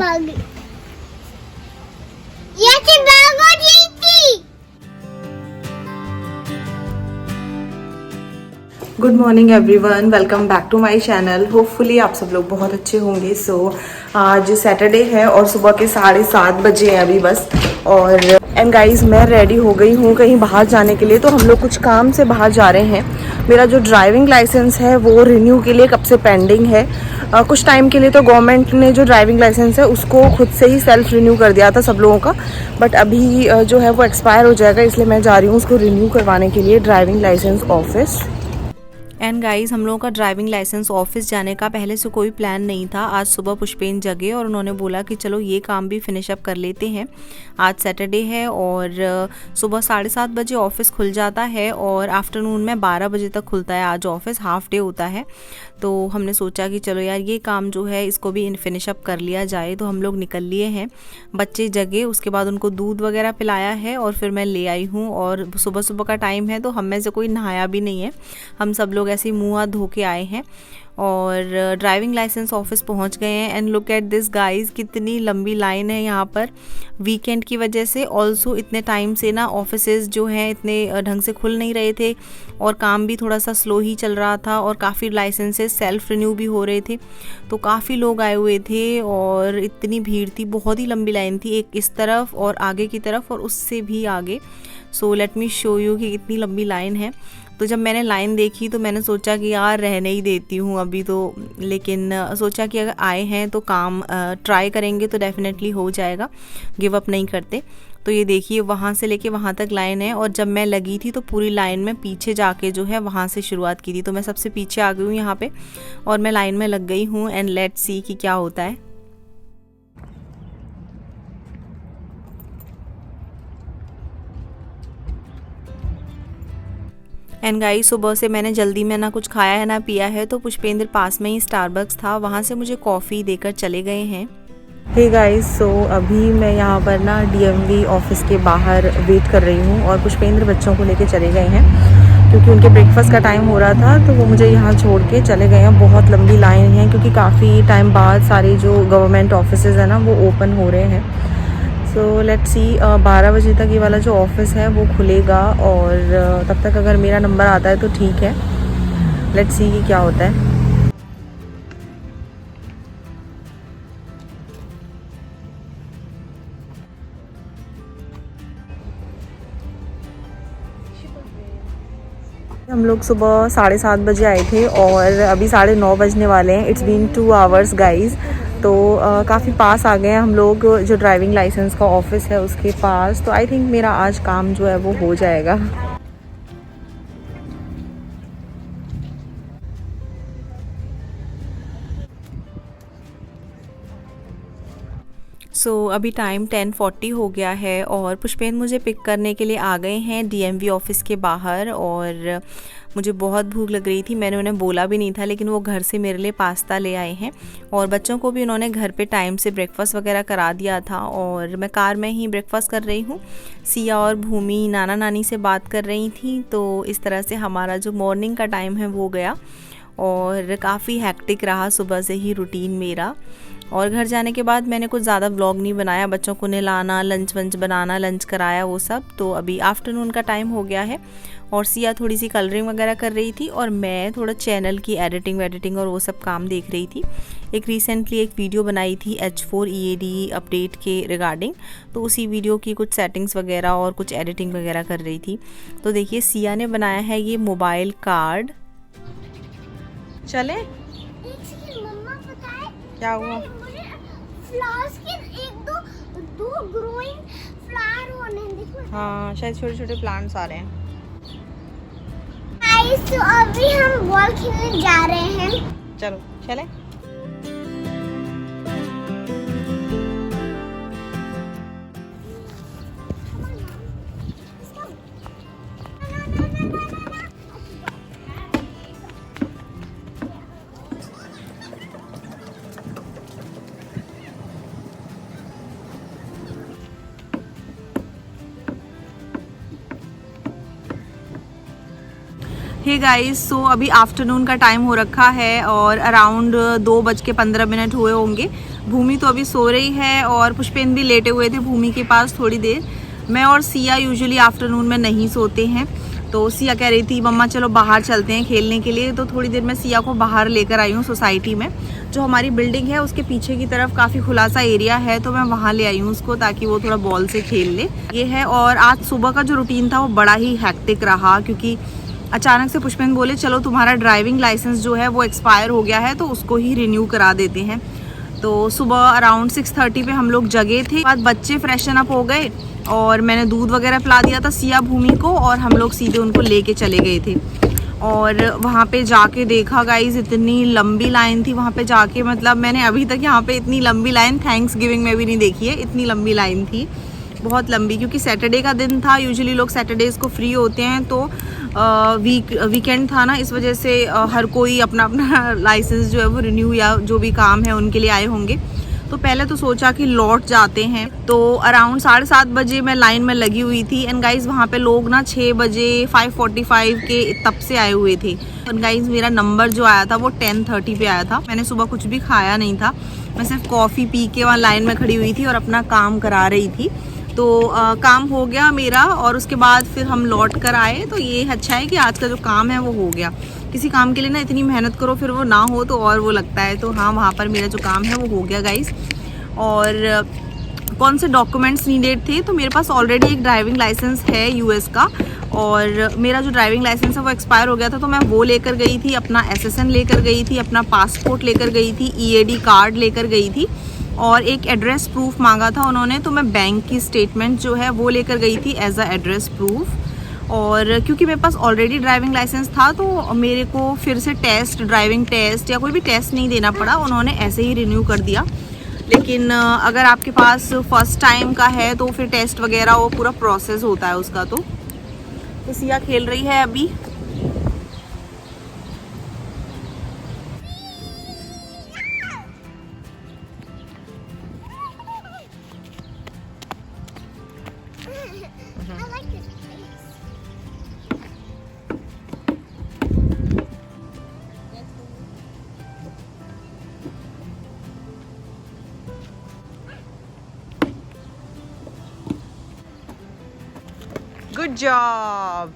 Good morning everyone, welcome back to my channel. Hopefully आप सब लोग बहुत अच्छे होंगे। आज सैटरडे है और सुबह के 7:30 बजे हैं अभी बस। और एंड गाइस, मैं रेडी हो गई हूँ कहीं बाहर जाने के लिए। तो हम लोग कुछ काम से बाहर जा रहे हैं। मेरा जो ड्राइविंग लाइसेंस है वो रिन्यू के लिए कब से पेंडिंग है। कुछ टाइम के लिए तो गवर्नमेंट ने जो ड्राइविंग लाइसेंस है उसको खुद से ही सेल्फ रिन्यू कर दिया था सब लोगों का, बट अभी जो है वो एक्सपायर हो जाएगा, इसलिए मैं जा रही हूँ उसको रिन्यू करवाने के लिए driving licence office. And guys, हम लोगों का ड्राइविंग लाइसेंस ऑफिस जाने का पहले से कोई प्लान नहीं था। आज सुबह पुष्पेन जगे और उन्होंने बोला कि चलो ये काम भी फिनिश अप कर लेते हैं। आज सैटरडे है और सुबह 7:30 बजे ऑफिस खुल जाता है और आफ्टरनून में 12 बजे तक खुलता है। आज ऑफिस हाफ डे होता है, तो हमने सोचा कि चलो यार ये काम जो है इसको भी फिनिश अप कर लिया जाए। तो हम लोग निकल लिए हैं। बच्चे जगे, उसके बाद उनको दूध वगैरह पिलाया है और फिर मैं ले आई हूँ। और सुबह सुबह का टाइम है तो हम में से कोई नहाया भी नहीं है, हम सब लोग ऐसे मुँह हाथ धो के आए हैं और ड्राइविंग लाइसेंस ऑफिस पहुंच गए हैं। And look at this guys, कितनी लंबी लाइन है यहाँ पर वीकेंड की वजह से। ऑल्सो इतने टाइम से ना ऑफिसेज जो हैं इतने ढंग से खुल नहीं रहे थे और काम भी थोड़ा सा स्लो ही चल रहा था और काफ़ी लाइसेंसेस सेल्फ रिन्यू भी हो रहे थे। तो काफ़ी लोग आए हुए थे और इतनी भीड़ थी, बहुत ही लंबी लाइन थी, एक इस तरफ और आगे की तरफ और उससे भी आगे। So let me show you कि कितनी लंबी लाइन है। तो जब मैंने लाइन देखी तो मैंने सोचा कि यार रहने ही देती हूँ अभी तो, लेकिन सोचा कि अगर आए हैं तो काम ट्राई करेंगे तो डेफिनेटली हो जाएगा, गिव अप नहीं करते। तो ये देखिए वहाँ से लेके वहाँ तक लाइन है और जब मैं लगी थी तो पूरी लाइन में पीछे जाके जो है वहाँ से शुरुआत की थी। तो मैं सबसे पीछे आ गई हूँ यहाँ पे और मैं लाइन में लग गई हूँ। एंड लेट्स सी कि क्या होता है। एंड गाइस, सुबह से मैंने जल्दी में ना कुछ खाया है ना पिया है, तो पुष्पेंद्र पास में ही स्टारबक्स था, वहाँ से मुझे कॉफ़ी देकर चले गए हैं। हे गाइस, सो अभी मैं यहाँ पर ना DMV ऑफिस के बाहर वेट कर रही हूँ और पुष्पेंद्र बच्चों को लेके चले गए हैं क्योंकि उनके ब्रेकफास्ट का टाइम हो रहा था, तो वो मुझे यहाँ छोड़ के चले गए हैं। बहुत लंबी लाइन है क्योंकि काफ़ी टाइम बाद सारे जो गवर्नमेंट ऑफिसेज हैं ना वो ओपन हो रहे हैं। सो लेट्स सी, 12 बजे तक ये वाला जो ऑफिस है वो खुलेगा और तब तक अगर मेरा नंबर आता है तो ठीक है। लेट्स सी कि क्या होता है। हम लोग सुबह 7:30 बजे आए थे और अभी 9:30 बजने वाले हैं। It's been 2 hours guys. तो काफ़ी पास आ गए हैं हम लोग जो ड्राइविंग लाइसेंस का ऑफिस है उसके पास। तो आई थिंक मेरा आज काम जो है वो हो जाएगा। अभी टाइम 10:40 हो गया है और पुष्पेन मुझे पिक करने के लिए आ गए हैं DMV ऑफिस के बाहर। और मुझे बहुत भूख लग रही थी, मैंने उन्हें बोला भी नहीं था, लेकिन वो घर से मेरे लिए पास्ता ले आए हैं और बच्चों को भी उन्होंने घर पे टाइम से ब्रेकफास्ट वगैरह करा दिया था। और मैं कार में ही ब्रेकफास्ट कर रही हूँ। सिया और भूमि नाना नानी से बात कर रही थी। तो इस तरह से हमारा जो मॉर्निंग का टाइम है वो गया और काफ़ी हैक्टिक रहा सुबह से ही रूटीन मेरा। और घर जाने के बाद मैंने कुछ ज़्यादा व्लॉग नहीं बनाया, बच्चों को नहलाना, लंच वंच बनाना, लंच कराया वो सब। तो अभी आफ्टरनून का टाइम हो गया है और सिया थोड़ी सी कलरिंग वगैरह कर रही थी और मैं थोड़ा चैनल की एडिटिंग और वो सब काम देख रही थी। एक रिसेंटली एक वीडियो बनाई थी H4 EAD अपडेट के रिगार्डिंग, तो उसी वीडियो की कुछ सेटिंग्स वगैरह और कुछ एडिटिंग वगैरह कर रही थी। तो देखिए सिया ने बनाया है ये मोबाइल कार्ड। चले क्या हुआ? फ्लावर्स के दो ग्रोइंग फ्लावर होने देखो। हाँ, शायद छोटे छोटे प्लांट्स आ रहे हैं। गाइस, तो अभी हम बॉल खेलने जा रहे हैं। चलो चले। हे गाइस, सो अभी आफ्टरनून का टाइम हो रखा है और अराउंड 2:15 हुए होंगे। भूमि तो अभी सो रही है और पुष्पेन भी लेटे हुए थे भूमि के पास थोड़ी देर। मैं और सिया यूजुअली आफ्टरनून में नहीं सोते हैं, तो सिया कह रही थी मम्मा चलो बाहर चलते हैं खेलने के लिए, तो थोड़ी देर मैं सिया को बाहर लेकर आई हूँ। सोसाइटी में जो हमारी बिल्डिंग है उसके पीछे की तरफ काफ़ी खुला सा एरिया है, तो मैं वहाँ ले आई हूँ उसको ताकि वो थोड़ा बॉल से खेल ले। ये है। और आज सुबह का जो रूटीन था वो बड़ा ही हैक्टिक रहा, क्योंकि अचानक से पुष्पेन बोले चलो तुम्हारा ड्राइविंग लाइसेंस जो है वो एक्सपायर हो गया है तो उसको ही रिन्यू करा देते हैं। तो सुबह अराउंड 6:30 पे हम लोग जगे थे। बाद बच्चे फ्रेशन अप हो गए और मैंने दूध वगैरह पिला दिया था सिया भूमि को, और हम लोग सीधे उनको लेके चले गए थे। और वहाँ पे जाके देखा गाइज इतनी लंबी लाइन थी वहाँ पे जाके, मतलब मैंने अभी तक यहाँ पे इतनी लंबी लाइन थैंक्स गिविंग में भी नहीं देखी है। इतनी लंबी लाइन थी, बहुत लंबी, क्योंकि सैटरडे का दिन था। यूजुअली लोग सैटरडेज़ को फ्री होते हैं, तो वीकेंड था ना, इस वजह से हर कोई अपना अपना लाइसेंस जो है वो रिन्यू या जो भी काम है उनके लिए आए होंगे। तो पहले तो सोचा कि लौट जाते हैं, तो अराउंड 7:30 बजे मैं लाइन में लगी हुई थी। एंड गाइज वहाँ पे लोग ना 6 बजे 5:45 के तब से आए हुए थे। एंड गाइज मेरा नंबर जो आया था वो 10:30 पे आया था। मैंने सुबह कुछ भी खाया नहीं था, मैं सिर्फ कॉफ़ी पी के वहाँ लाइन में खड़ी हुई थी और अपना काम करा रही थी। तो काम हो गया मेरा और उसके बाद फिर हम लौट कर आए। तो ये अच्छा है कि आज का जो काम है वो हो गया। किसी काम के लिए ना इतनी मेहनत करो फिर वो ना हो तो और वो लगता है। तो हाँ, वहाँ पर मेरा जो काम है वो हो गया गाइस। और कौन से डॉक्यूमेंट्स नीडेड थे, तो मेरे पास ऑलरेडी एक ड्राइविंग लाइसेंस है यूएस का, और मेरा जो ड्राइविंग लाइसेंस है वो एक्सपायर हो गया था, तो मैं वो लेकर गई थी, अपना SSN लेकर गई थी, अपना पासपोर्ट लेकर गई थी, EAD कार्ड लेकर गई थी, और एक एड्रेस प्रूफ मांगा था उन्होंने, तो मैं बैंक की स्टेटमेंट जो है वो लेकर गई थी एज अ एड्रेस प्रूफ। और क्योंकि मेरे पास ऑलरेडी ड्राइविंग लाइसेंस था तो मेरे को फिर से ड्राइविंग टेस्ट या कोई भी टेस्ट नहीं देना पड़ा, उन्होंने ऐसे ही रिन्यू कर दिया। लेकिन अगर आपके पास फर्स्ट टाइम का है तो फिर टेस्ट वगैरह वो पूरा प्रोसेस होता है उसका। तो सिया खेल रही है अभी। I like this place. Good job.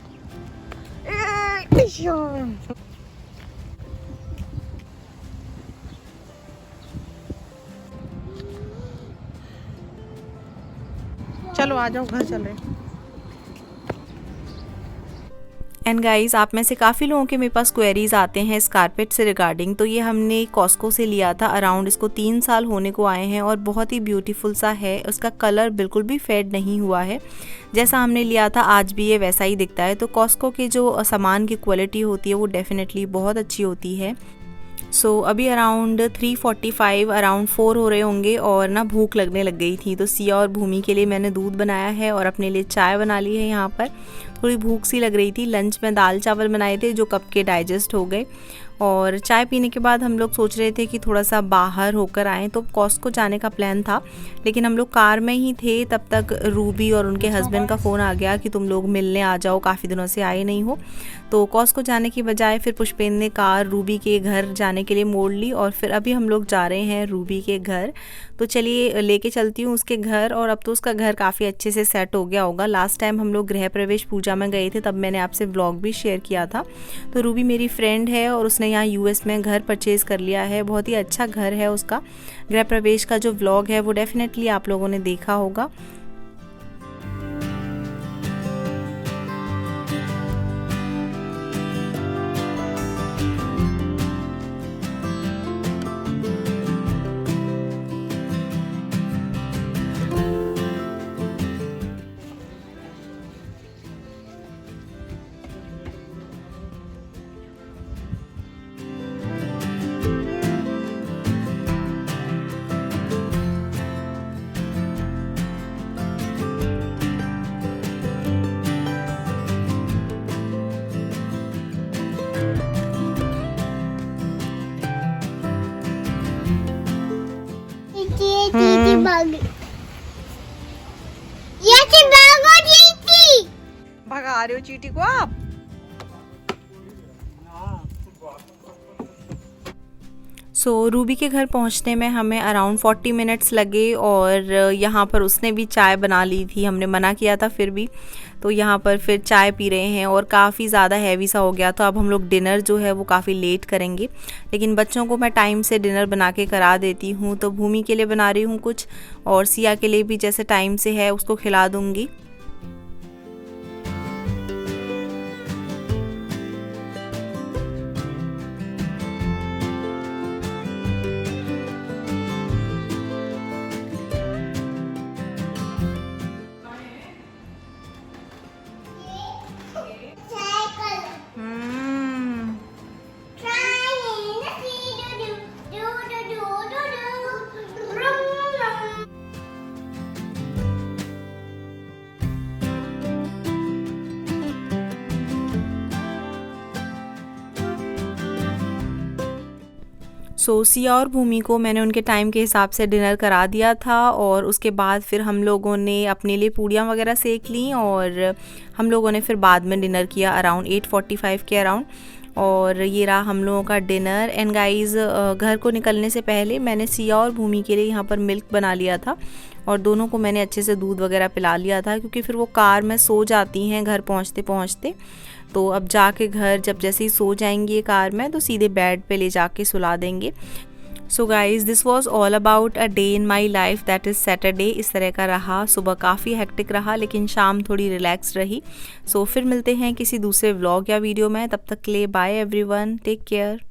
चलो आ जाओ, घर चल रहे। एंड गाइस, आप में से काफ़ी लोगों के मेरे पास क्वेरीज आते हैं इस कारपेट से रिगार्डिंग। तो ये हमने कॉस्को से लिया था, अराउंड इसको 3 साल होने को आए हैं और बहुत ही ब्यूटीफुल सा है। उसका कलर बिल्कुल भी फेड नहीं हुआ है, जैसा हमने लिया था आज भी ये वैसा ही दिखता है। तो कॉस्को के जो सामान की क्वालिटी होती है वो डेफिनेटली बहुत अच्छी होती है। सो अभी अराउंड 3:45 अराउंड 4 हो रहे होंगे और ना भूख लगने लग गई थी। तो सिया और भूमि के लिए मैंने दूध बनाया है और अपने लिए चाय बना ली है। यहाँ पर थोड़ी भूख सी लग रही थी। लंच में दाल चावल बनाए थे जो कब के डाइजेस्ट हो गए, और चाय पीने के बाद हम लोग सोच रहे थे कि थोड़ा सा बाहर होकर आएँ। तो कॉस्को जाने का प्लान था, लेकिन हम लोग कार में ही थे। तब तक रूबी और उनके हस्बैंड का फ़ोन आ गया कि तुम लोग मिलने आ जाओ, काफ़ी दिनों से आए नहीं हो। तो कॉस्को जाने की बजाय फिर पुष्पेन ने कार रूबी के घर जाने के लिए मोड़ ली, और फिर अभी हम लोग जा रहे हैं रूबी के घर। तो चलिए लेके चलती हूँ उसके घर। और अब तो उसका घर काफ़ी अच्छे से सेट हो गया होगा। लास्ट टाइम हम लोग गृह प्रवेश पूजा में गए थे, तब मैंने आपसे व्लॉग भी शेयर किया था। तो रूबी मेरी फ्रेंड है और उसने यहाँ US में घर परचेज़ कर लिया है। बहुत ही अच्छा घर है उसका। गृह प्रवेश का जो व्लॉग है वो डेफिनेटली आप लोगों ने देखा होगा। चीटी भाग ये भागो चीटी। भगा रहे हो चीटी को आप? सो रूबी के घर पहुंचने में हमें अराउंड 40 मिनट्स लगे और यहाँ पर उसने भी चाय बना ली थी, हमने मना किया था फिर भी। तो यहाँ पर फिर चाय पी रहे हैं और काफ़ी ज़्यादा हैवी सा हो गया, तो अब हम लोग डिनर जो है वो काफ़ी लेट करेंगे। लेकिन बच्चों को मैं टाइम से डिनर बना के करा देती हूँ, तो भूमि के लिए बना रही हूँ कुछ और सिया के लिए भी जैसे टाइम से है उसको खिला दूँगी। सिया और भूमि को मैंने उनके टाइम के हिसाब से डिनर करा दिया था और उसके बाद फिर हम लोगों ने अपने लिए पूड़ियाँ वगैरह सेक ली और हम लोगों ने फिर बाद में डिनर किया अराउंड 8:45 के अराउंड। और ये रहा हम लोगों का डिनर। एंड गाइस, घर को निकलने से पहले मैंने सिया और भूमि के लिए यहाँ पर मिल्क बना लिया था और दोनों को मैंने अच्छे से दूध वगैरह पिला लिया था, क्योंकि फिर वो कार में सो जाती हैं घर पहुँचते पहुँचते। तो अब जाके घर जब जैसे ही सो जाएंगी कार में तो सीधे बेड पे ले जाके सुला देंगे। So guys, this was all about a day in my life, that is Saturday. इस तरह का रहा। सुबह काफ़ी हेक्टिक रहा लेकिन शाम थोड़ी रिलैक्स रही। सो फिर मिलते हैं किसी दूसरे व्लॉग या वीडियो में। तब तक के लिए बाय एवरीवन, टेक केयर।